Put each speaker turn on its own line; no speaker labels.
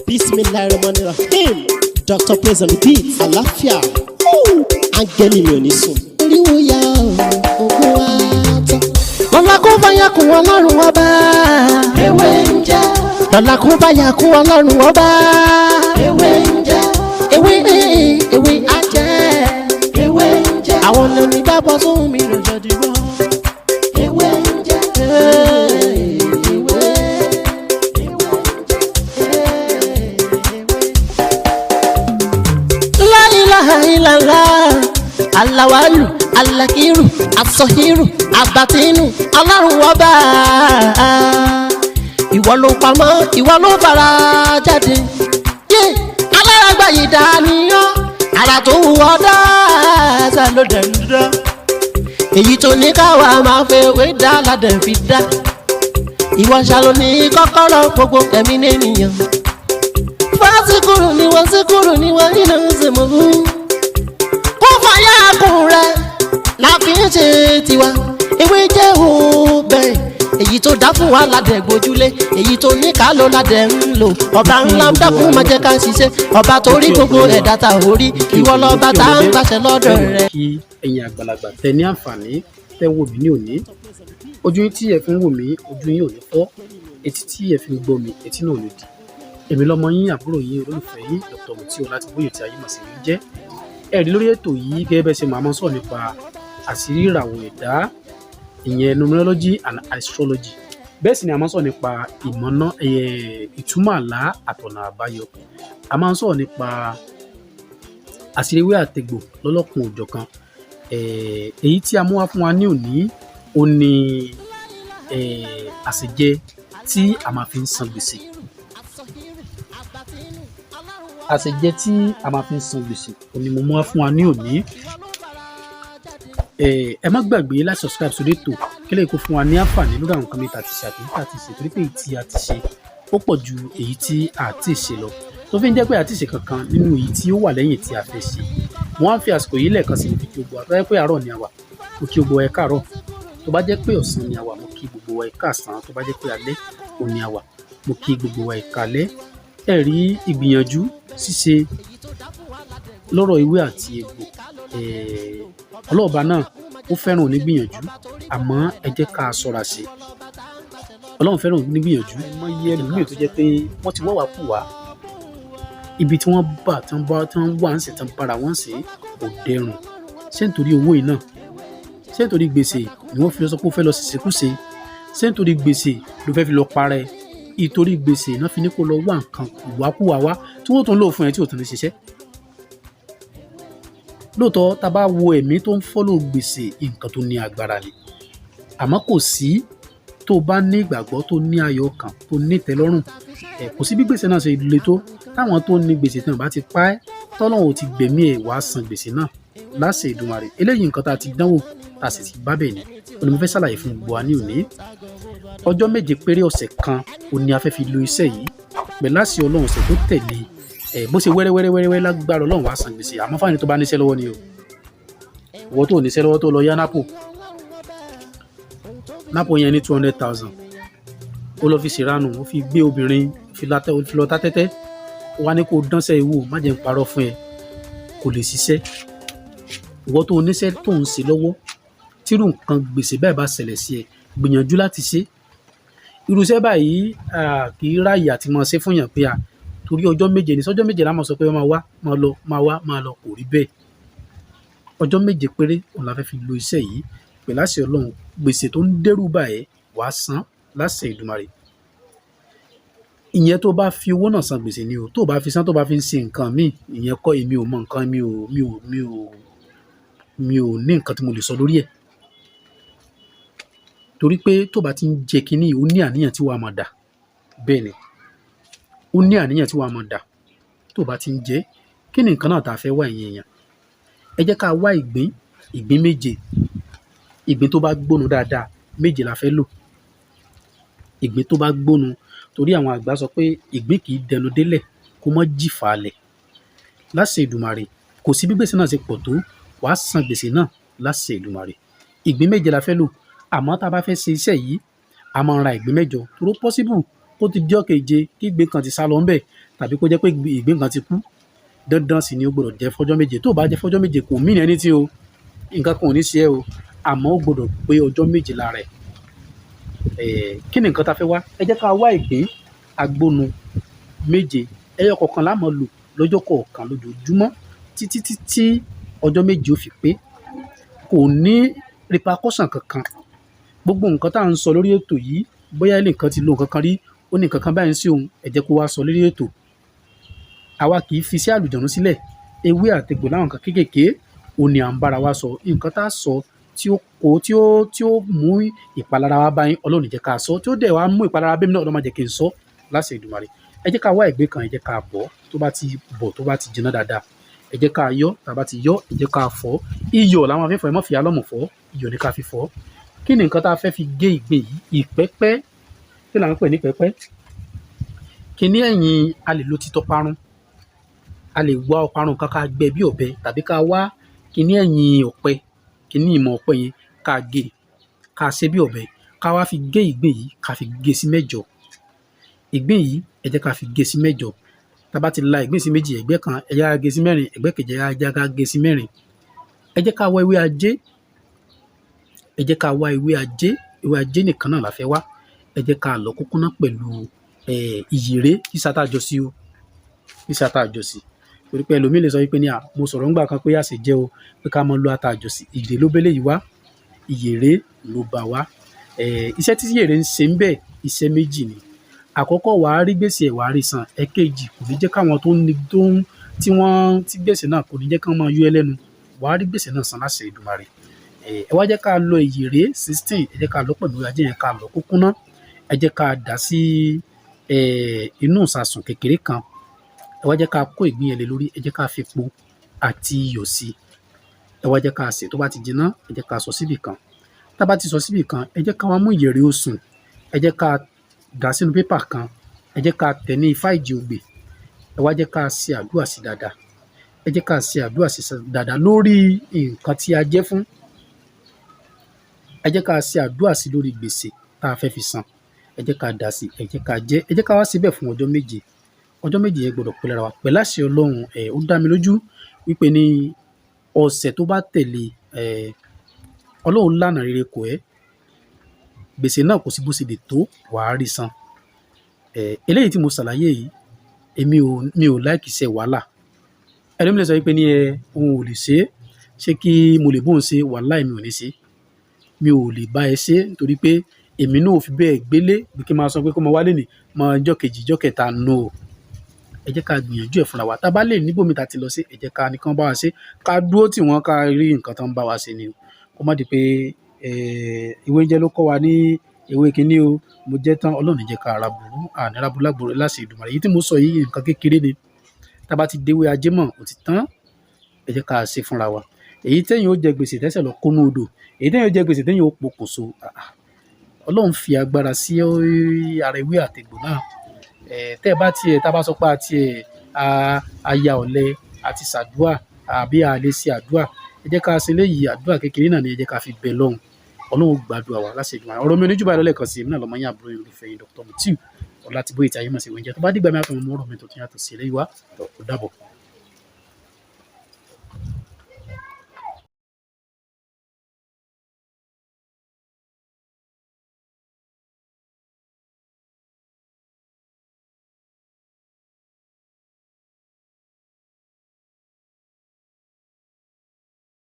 Bismillahirrahmanirrahim. Dr. Praise on the beat. Àlàáfíà. Áńgẹ́lì mi ò ní sùn. Oríwo ya ògùn wa tán. Lọ́la kó bá yà kún Ọlọ́run ọba. Ewé ń jẹ́. Lọ́la kó bá yà kún Ọlọ́run ọba. Ewé ń jẹ́. Ewé á jẹ́. Ewé ń jẹ́. Àwọn lóní gbàgbọ́ sóhun mi lọ́jọ́ dìbò. Ewé ń jẹ́. Alawalu, alakiru, asọhiru, abatinu, Ọlọ́run ọba. Ìwọ ló pamọ́, ìwọ ló fara jáde. Aláràgbà yìí dàníyàn, ara tó wù ọ́ dáadáa ló dẹ̀ ń dá. Èyí tó ní káwa máa fẹ́ wé dá ládẹ̀ fi dá. Ìwọ ṣàlò ní kọ́kọ́rọ́ gbogbo ẹ̀mí nìyẹn. Fásikúrò ni wọ́n síkúrò ni wọ́n nínú ìsìnkú. Kún rẹ̀ la fi ń ṣe tiwa. Ewé jẹ́ òbẹ̀ èyí tó dá fún wa ládẹ̀ gbójúlé, èyí tó ní ká ló ládẹ̀ ń lò. Ọba ńlá ń dákun máa jẹ́ ká ṣiṣẹ́, ọba tó rí gbogbo ẹ̀dá ta orí, ìwọ lọ́ba tá ń gbàṣẹ lọ́dọ̀ rẹ̀.
Kí ẹ̀yin àgbàlagbà tẹ ní àǹfààní tẹ wò mí ní òní, ojú yín tí ẹ fi ń wò mí ojú yín ò ní fọ́, etí tí ẹ fi ń gbọ́ mi etí náà ò ní di. Èmi lọmọ yín, àbúrò yín, olólùfẹ́ yín, Dr. Mutí Ọlátìbóyè tí ayé mọ̀ sí mi jẹ́. Ẹ̀rí lórí ètò yìí gẹ́gẹ́ bẹ́ẹ̀ ṣe máa mọ́ sọ̀rọ̀ nípa àṣírí ìràwọ̀ ẹ̀dá, ìyẹn numerology and astrology. Bẹ́ẹ̀ sì ni a máa ń sọ̀rọ̀ nípa ìmọ̀nà ìtumọ̀ àlá àtọ̀nà àbáyọ. A máa ń sọ̀rọ̀ nípa àṣírí ewé àtegbò lọ́lọ́kun òjọ̀kan. Èyí tí a mú wá fún wa ní òní ó ní àṣejẹ tí a máa fi ń san gbèsè. Àṣejẹ tí a máa fi ń san gbèsè òní mo mú wá fún wa ní òní. Ẹ má gbàgbé láti subscribe sórí ètò kí lè kó fún wa ní àǹfààní lórí àwọn nǹkan mẹ́ta àti ṣe àti nípa àti ṣe, torí pé èyí tí a ti ṣe ó pọ̀ ju èyí tí a ti ṣe lọ, tó fi ń jẹ́ pé a ti ṣe kankan nínú èyí tí ó wà lẹ́yìn tí a fẹ́ ṣe. Wọ́n á fi àsìkò yìí lẹ́ẹ̀kan sí ibi kí gbogbo wa, tó bá jẹ́ pé àárọ̀ ni a wà mo kí gbogbo wa ẹ káàárọ̀, tó bá jẹ́ pé ọ̀sán ni a wà mo kí gbogbo wa ẹ káàsán, tó bá jẹ́ pé alẹ́ òní a wà mo kí gbogbo wa ẹ káalẹ́. Ẹ rí ìgbìyànjú ṣíṣe lọ́rọ̀ ewé àti egbò. Ọlọ́ọ̀ba náà ó fẹ́ràn onígbìyànjú, àmọ́ ẹ jẹ́ ká ṣọ́ra ṣe. Ọlọ́run fẹ́ràn onígbìyànjú. Ẹ mọ̀ iye ẹlòmíì tó jẹ́ pé wọ́n ti wọ́wà kù wá, ibi tí wọ́n bá tán wà ń sè tán bára wọ́n sè kò dẹrùn. Ṣé nítorí owó yìí náà? Ṣé nítorí gbèsè ni wọ́n fi lọ sọ pé ó fẹ́ lọ ṣèṣekúṣe? Ṣé nítorí gbèsè ló fẹ́ fi lọ parẹ́? Ìtorí gbèsè náà fi ní kó lọ wá nǹkan ìwákúwà wá tí wọ́n tún lò fún ẹ tí ò tún lè ṣiṣẹ́. Lóòótọ́ tá a bá wo ẹ̀mí tó ń fọ́lò gbèsè, nǹkan tó ní agbára ni, àmọ́ kò sí tó bá ní ìgbàgbọ́ tó ní ayọ̀ kan tó ní ìtẹ́lọ́rùn, kò sí bí gbèsè náà ṣe le tó táwọn tó ní gbèsè tí wọ́n bá ti pa ẹ́ tọ́lọ́run ò ti gbẹ̀mí ẹ̀ wá san gbèsè náà láṣẹ Èdùmàrè. Eléyìí nǹkan tá a ti dánwò tá a sì ti bá bẹ̀ ni òní mo fẹ́ ṣàlàyé fún gbogbo wa ní òní. Ọjọ́ 7 péré ọ̀sẹ̀ kan òní a fẹ́ fi lo iṣẹ́ yìí pẹ̀lú àṣẹ Ọlọ́run ọ̀sẹ̀ tó tẹ̀lé. Bó ṣe wẹ́rẹ́wẹ́rẹ́ lágbára Ọlọ́run wá san gbèsè, àmọ́ fáwọn tó bá níṣẹ́ lọ́wọ́ ni o. Ìwọ tó níṣẹ́ lọ́wọ́ tó lọ yá nápò yẹn ní 200,000 ó lọ fi ṣèrànù, ó fi gbé obìnrin fi lọ tá tẹ́tẹ́, ó wá ní kó dánṣẹ́ ìwò, má jẹ́ ń parọ́ fún ẹ, kò lè ṣiṣẹ́. Ìwọ tó níṣẹ́ tó ń ṣe lọ́wọ́ tírú nǹkan gbèsè báyìí bá ṣẹlẹ̀ sí ẹ, gbìyànjú láti ṣe. Irúṣẹ́ báyìí kì í ráyè àti máa ṣe fún yàn pé torí ọjọ́ 7 ní sọ́jọ́ 7 láwọn sọ pé máa wá máa lọ máa wá máa lọ, kò rí bẹ́ẹ̀. Ọjọ́ 7 péré òun la fẹ́ fi lo iṣẹ́ yìí pẹ̀lú àṣẹ Ọlọ́run. Gbèsè tó ń dẹ́rù bà ẹ́ wàá san láṣẹ Èdùmàrè. Ìyẹn tó bá fi owó náà san gbèsè ni o, tó bá fi san tó bá fi ń ṣe nǹkan míì, ìyẹn kọ́ èmi ò mọ nǹkan, mi ò ní nǹkan tí mo lè sọ lórí ẹ̀, torí pé tó bá ti ń jẹ kínní ó ní àníyàn tí wàá máa dà. Bẹ́ẹ̀ ni ó ní àníyàn tí wàá máa dà tó bá ti ń jẹ. Kí ni nǹkan náà tá a fẹ́ wá ìyẹn èèyàn? Ẹ jẹ́ ká wá ìgbín 7, ìgbín tó bá gbónu dáadáa 7 la fẹ́ lò. Ìgbín tó bá gbónu, torí àwọn àgbà sọ pé ìgbín kì í dẹnu délẹ̀ kó mọ́ jìfà lẹ̀. Láṣẹ Èdùmàrè kò sí bí gbèsè náà ṣe pọ̀ tó, wàá san gbèsè náà láṣẹ Èdùmàrè. Ìgbín 7 la fẹ́ lò, àmọ́ tá a bá fẹ́ ṣe iṣẹ́ yìí a máa ra ìgbín 8 tó possible kó ti di ọ̀keje kí ìgbín kan ti sá lọ ńbẹ̀ tàbí kó jẹ́ pé ìgbín kan ti kú, dandan sì ni ó gbọ́dọ̀ jẹ́ fọ́jọ́ méje. Tó bá jẹ́ fọ́jọ́ méje kò mean anything o, nǹkan kan ò ní ṣe ẹ́ o, àmọ́ ó gbọ́dọ̀ pé ọjọ́ méje lára ẹ̀. Kí ni nǹkan tá a fẹ́ wá? Ẹ jẹ́ ká wá ìgbín agbónu méje, ẹyọ kọ̀ọ̀kan la máa lò lọ́jọ́ kọ̀ọ̀kan lójoojúmọ́ títí ọjọ́ méje ó fi pé. Kò ní repercussion kankan. Gbogbo nǹkan tá à ń sọ lórí ètò yìí, bóyá ẹnìkan ti lo nǹkan kan rí, ó ní nǹkan kan báyìí sí òun, ẹ jẹ́ kó wá sọ lórí ètò. Àwa kì í fi iṣẹ́ àlùjọ̀nnú sílẹ̀. Ewé àtegbò láwọn nǹkan kéékèèké òun ni à ń bára wa sọ. Nǹkan tá a sọ tí ó mú ìpalára wá bá yín, Ọlọ́run ní jẹ́ ká sọ. Tí ó dẹ̀ wá mú ìpalára bá mi náà, Ọlọ́run má jẹ́ kí n sọ láṣẹ Èdùmàrè. Ẹ jẹ́ ká wá ìgbín kan, ẹ jẹ́ ká bọ̀, tó bá ti bọ̀, tó bá ti jiná dáadáa, ẹ jẹ́ ká yọ́, tá a bá ti yọ́, ẹ jẹ́ ká fọ̀. Iyọ̀ làwọn afẹ́fọ̀ ẹ má fi alọ́mọ̀ fọ̀, iyọ̀ ni ká fi fọ̀. Kí ni nǹkan tá a fẹ́ fi gé ìgbín yìí? Ìpẹ́pẹ́. Kí là ń pè ní ìpẹ́pẹ́? Kíní ẹ̀yìn a lè lo títọ́ parun, a lè wá ọparun kan ká gbẹ́ bí ọ̀bẹ, tàbí ká wá kíní ẹ̀yìn ọ̀pẹ, kíní ìmọ̀ ọ̀pẹ yẹn ká gé, ká ṣe bí ọ̀bẹ, ká wá fi gé ìgbín yìí, ká fi gé sí mẹ́jọ. Ìgbín yìí ẹ jẹ́ ká fi gé sí mẹ́jọ. Tá a bá ti la ìgbín sí méjì, ẹ̀gbẹ́ kan ẹ jẹ́ ká gé sí mẹ́rin, ẹ̀gbẹ́ kejì ẹ jẹ́ ká gé sí mẹ́rin. Ẹ jẹ́ ká wá ewé ajé, ẹ jẹ́ ká wá ewé ajé, ewé ajé nìkan náà la fẹ́ wá. Ẹ jẹ́ ká lọ kúkúná pẹ̀lú ìyèré, kí sátà jọ sí o, kí sátà jọ sí. Torí pé ẹlòmíì lè sọ wípé ní mo sọ̀rọ̀ ńgbà kan pé Aseje o, pé ká máa lo ata jọ sí. Ìyèré ló bẹ́lẹ̀ yìí wá, ìyèré ló bá wá. Iṣẹ́ tí ìyèré ń ṣe ń bẹ̀, iṣẹ́ méjì ni. Àkọ́kọ́ wàá rí gbèsè ẹ̀ wàá rí san. Ẹ̀kejì kò ní jẹ́ káwọn tí gbèsè náà kò ní jẹ́ kí wọ́n máa yọ ẹ́ lẹ́nu. Wàá rí gbèsè náà san láṣẹ Èdùmàrè. Ẹ wá jẹ́ ká lọ ìyèré 16, ẹ jẹ́ ká lọ pẹ̀lú ajé yẹn, ká lọ kúkúná. Ẹ jẹ́ ká dà sí inú ìsasùn kékeré kan. Ẹ wá jẹ́ ká kó ìgbín yẹn lé lórí, ẹ jẹ́ ká fi epo àti iyọ̀ sí. Ẹ wá jẹ́ ká sè, tó bá ti jiná, ẹ jẹ́ ká sọ síbì kan. Tá bá ti sọ síbì kan, ẹ jẹ́ ká wá mú ìyèré osùn, ẹ jẹ́ ká dà sínú pépà kan, ẹ jẹ́ ká tẹ̀ ní ifá ìjì ògbè. Ẹ wá jẹ́ ká ṣe àdúrà sí dáadáa. Ẹ jẹ́ ká ṣe àdúrà sí dáadáa lórí nǹkan tí a jẹ́ fún. Ẹ jẹ́ ká ṣe àdúrà sí lórí gbèsè tá a fẹ́ fi san. Ẹ jẹ́ ká dà sí, ẹ jẹ́ ká jẹ, ẹ jẹ́ ká wá síbẹ̀ fún ọjọ́ méje. Ọjọ́ méje yẹn gbọdọ̀ pé lára wa. Pẹ̀lú àṣẹ Ọlọ́run, ó dá mi lójú wípé ní ọ̀sẹ̀ tó bá tẹ̀lé, Ọlọ́run lànà rere kò ẹ́. Gbèsè náà kò sí bó ṣe lè tó, wàá rí san. Eléyìí tí mo ṣàlàyé yìí, mi ò like iṣẹ́ wàhálà. Ẹlòmíì lè sọ wípé ní òun ò lè ṣe é, ṣé kí mo lè bóun ṣe? Wàláhì mi ò ní ṣe. Mi ò lè bá ẹ ṣe nítorí pé èmi náà ò fi bẹ́ẹ̀ gbélé bí kí n máa sọ pé kó máa wálé ní máa ọjọ́ kejì, ọjọ́ kẹta, no. Ẹ jẹ́ ká gbìyànjú ẹ̀ fúnra wa. Tá bá lè níbòmí ta ti lọ sí, ẹ jẹ́ ká ní kán bá wa ṣe. Ká dúró tì wọ́n, ká rí nǹkan tó ń bá wa ṣe ni o. Kó má di pé ìwé oúnjẹ ló kọ́ wa ní ewé kíní o, mo jẹ́ tán, Ọlọ́run ní jẹ́ ká ra burú, àní ra burú lágbòrò láṣẹ Èdùmàrè. Èyí tí mo sọ yìí nǹkan kékeré ni. Tá bá ti déwé ajé mọ̀, ó ti tán. Ẹ jẹ́ ká ṣe fúnra wa. Èyí téèyàn ó jẹ gbèsè tẹ́sẹ̀ lọ kónú odò, èyí téèyàn ó jẹ gbèsè téèyàn ó pokùnso. Ọlọ́run fi agbára sí ara ewé àtegbò náà. Tẹ́ ẹ bá tiẹ̀, tá a bá sọ pé aya ọ̀lẹ àti ṣàdúà àbí a lè ṣe àdúà, ẹ jẹ́ ká ṣe léyìí, àdúà kékeré náà ni ẹ jẹ́ ká fi bẹ lọ́hùn. Ọlọ́run gbàdúrà wa láṣẹ Èdùmàrè. Ọ̀rọ̀ mi ò ní jù báyìí lọ lẹ́ẹ̀kan sí, èmi náà lọ́mọ yín àbúrò yín olùfẹ́ yín Dr. Mutiu Ọlátìbóyè tí ayé mọ̀ sí ìwé oúnjẹ. Tó bá dìgbà mi àtọ̀run mú ọ̀rọ̀ mi tó tún yàtọ̀ sí eléyìí wá, ó dàbọ̀.